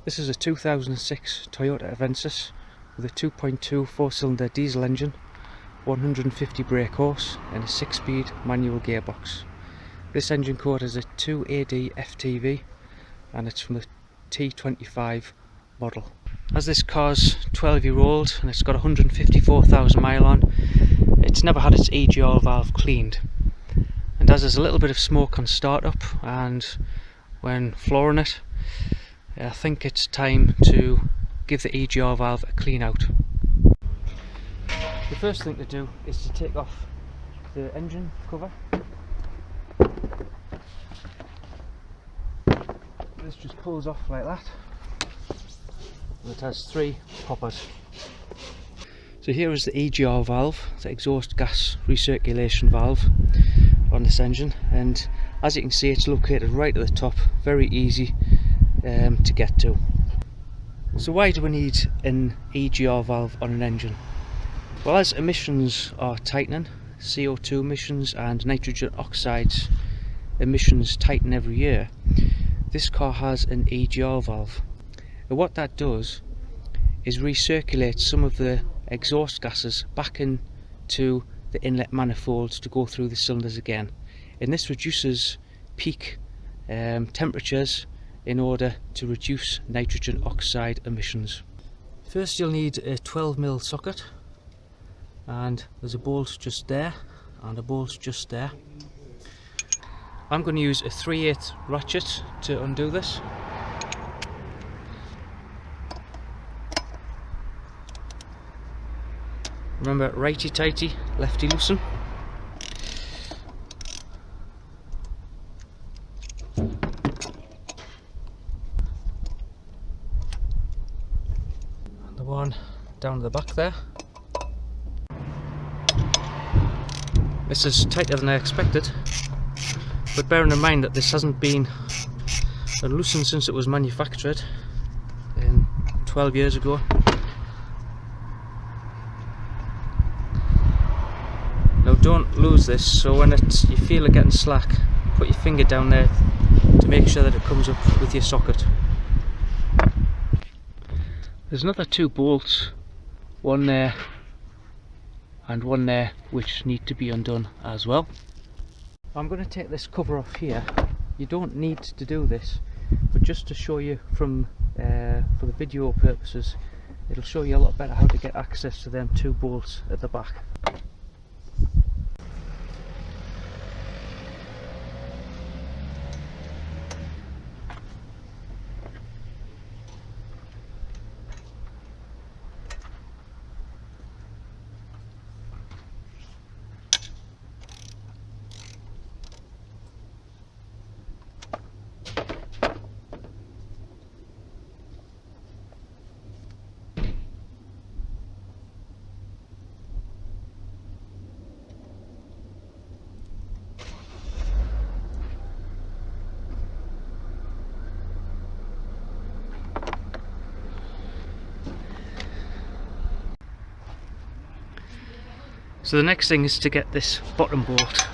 This is a 2006 Toyota Avensis with a 2.2 4-cylinder diesel engine, 150 brake horse and a 6-speed manual gearbox. This engine code has a 2AD FTV and it's from the T25 model. As this car's 12-year-old and it's got 154,000 miles on, it's never had its EGR valve cleaned. And as there's a little bit of smoke on startup and when flooring it, I think it's time to give the EGR valve a clean out. The first thing to do is to take off the engine cover. This just pulls off like that. And it has 3 poppers. So here is the EGR valve, the exhaust gas recirculation valve on this engine, and as you can see it's located right at the top, very easy to get to. So why do we need an EGR valve on an engine? Well, as emissions are tightening, CO2 emissions and nitrogen oxides emissions tighten every year, this car has an EGR valve. And what that does is recirculate some of the exhaust gases back into the inlet manifolds to go through the cylinders again. And this reduces peak temperatures in order to reduce nitrogen oxide emissions. First you'll need a 12mm socket, and there's a bolt just there and a bolt just there. I'm going to use a 3/8 ratchet to undo this. Remember, righty tighty, lefty loosen. And the one down the back there. This is tighter than I expected, but bearing in mind that this hasn't been loosened since it was manufactured 12 years ago. Now don't lose this, so when you feel it getting slack, put your finger down there to make sure that it comes up with your socket. There's another 2 bolts, one there and one there, which need to be undone as well. I'm going to take this cover off here. You don't need to do this, but just to show you from for the video purposes, it'll show you a lot better how to get access to them 2 bolts at the back. So the next thing is to get this bottom bolt.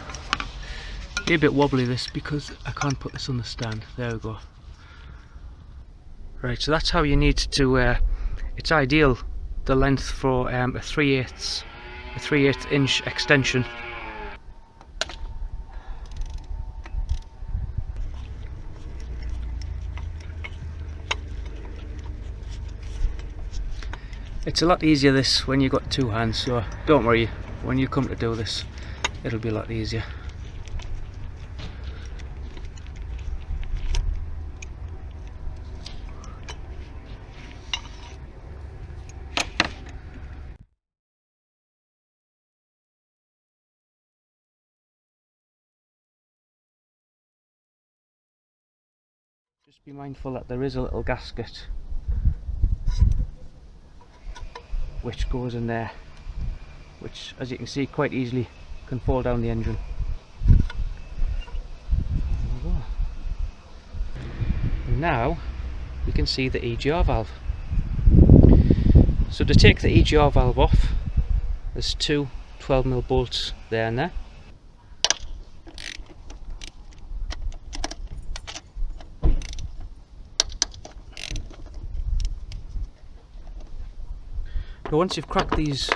Be a bit wobbly this because I can't put this on the stand. There we go. Right, so that's how you need to, it's ideal the length for a 3/8 inch extension. It's a lot easier this when you've got 2 hands, so don't worry, when you come to do this it'll be a lot easier. Just be mindful that there is a little gasket which goes in there, which as you can see quite easily can fall down the engine. And now we can see the EGR valve. So to take the EGR valve off, there's 2 12mm bolts there and there. But once you've cracked these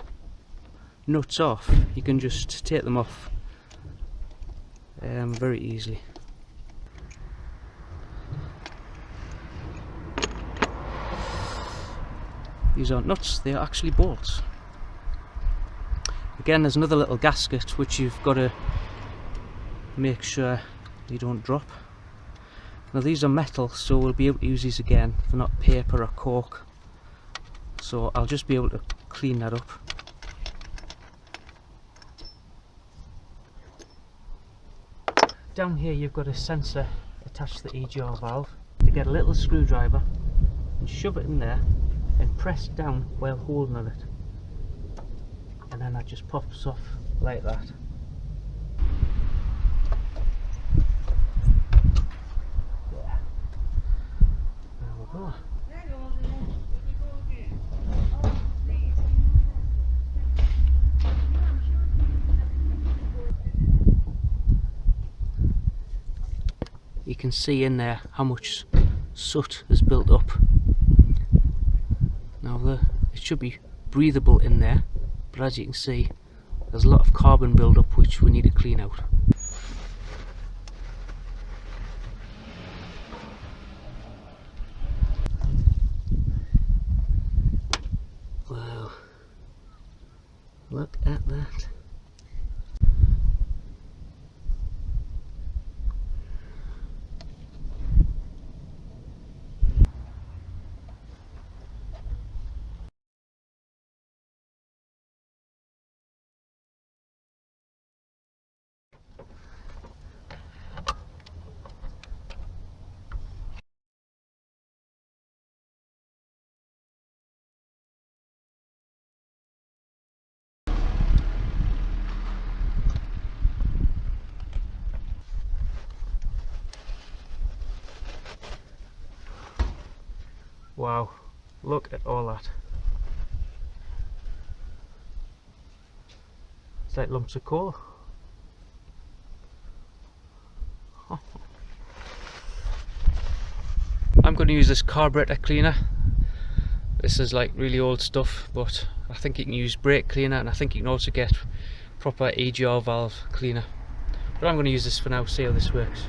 nuts off, you can just take them off very easily. These aren't nuts, they are actually bolts. Again, there's another little gasket which you've got to make sure you don't drop. Now these are metal, so we'll be able to use these again. They're not paper or cork, so I'll just be able to clean that up. Down here you've got a sensor attached to the EGR valve. To get a little screwdriver and shove it in there and press down while holding on it, and then that just pops off like that. Yeah. There we go. You can see in there how much soot has built up. Now it should be breathable in there, but as you can see there's a lot of carbon build-up which we need to clean out. Wow, look at that. Wow, look at all that. It's like lumps of coal. I'm going to use this carburetor cleaner. This is like really old stuff, but I think you can use brake cleaner, and I think you can also get proper EGR valve cleaner. But I'm going to use this for now, see how this works.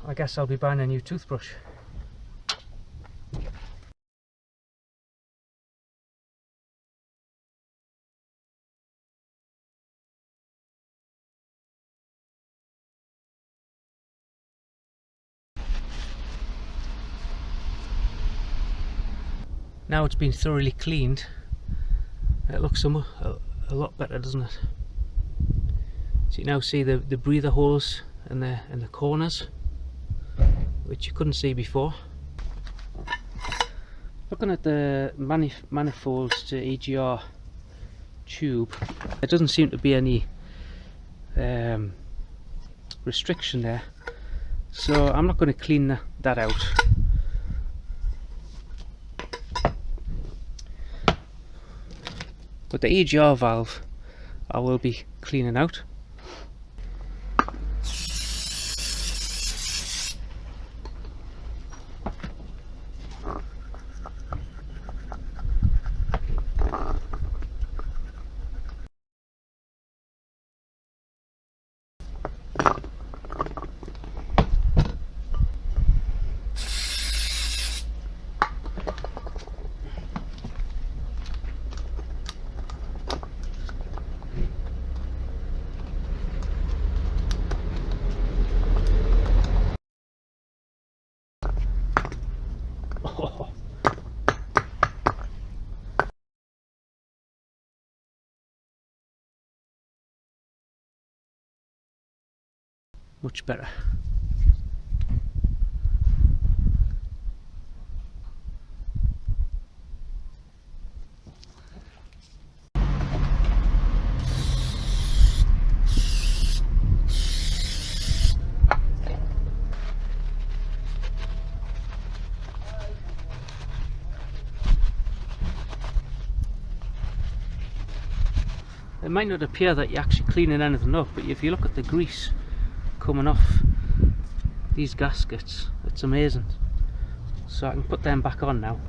I guess I'll be buying a new toothbrush. Now it's been thoroughly cleaned, it looks a lot better, doesn't it? So you now see the breather holes in the corners, which you couldn't see before. Looking at the manifolds to EGR tube, there doesn't seem to be any restriction there, so I'm not going to clean that out. But the EGR valve I will be cleaning out. Much better. it might not appear that you're actually cleaning anything up, but if you look at the grease coming off these gaskets, it's amazing. So I can put them back on now.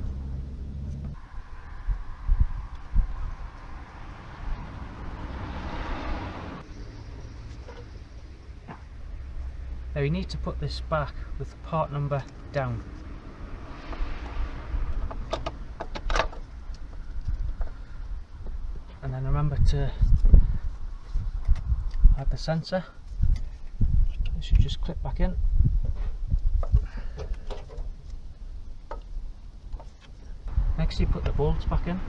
Now you need to put this back with the part number down. And then remember to add the sensor. This should just clip back in. Next you put the bolts back in.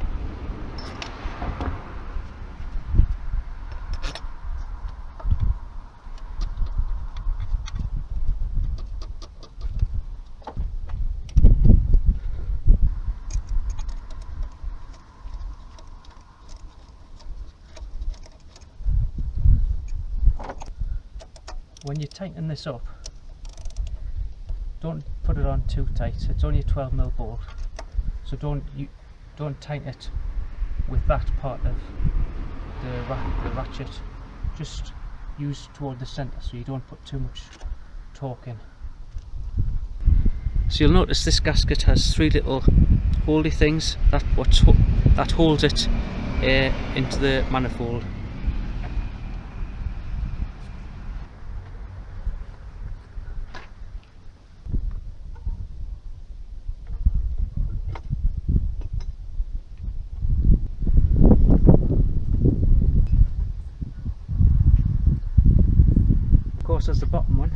When you tighten this up, don't put it on too tight. It's only a 12mm bolt, so don't tighten it with that part of the ratchet. Just use toward the centre so you don't put too much torque in. So you'll notice this gasket has three little holdy things that holds it into the manifold. Of course, there's the bottom one.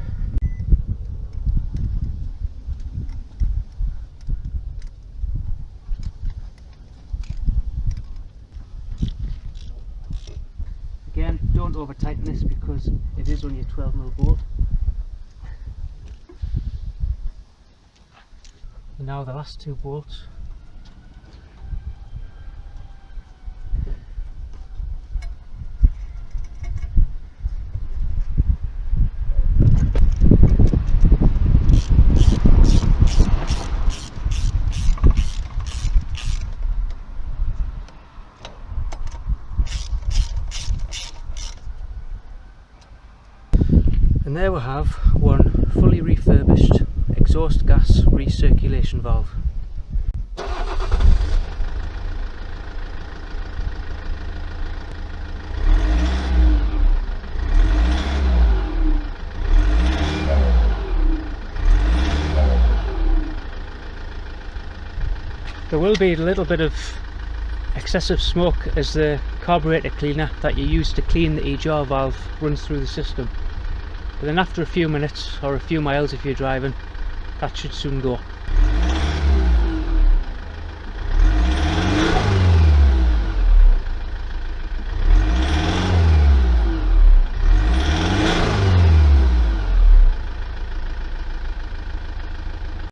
Again, don't over tighten this because it is only a 12mm bolt. And now the last two bolts. And there we have one fully refurbished exhaust gas recirculation valve. There will be a little bit of excessive smoke as the carburetor cleaner that you use to clean the EGR valve runs through the system. But then after a few minutes or a few miles if you're driving, that should soon go.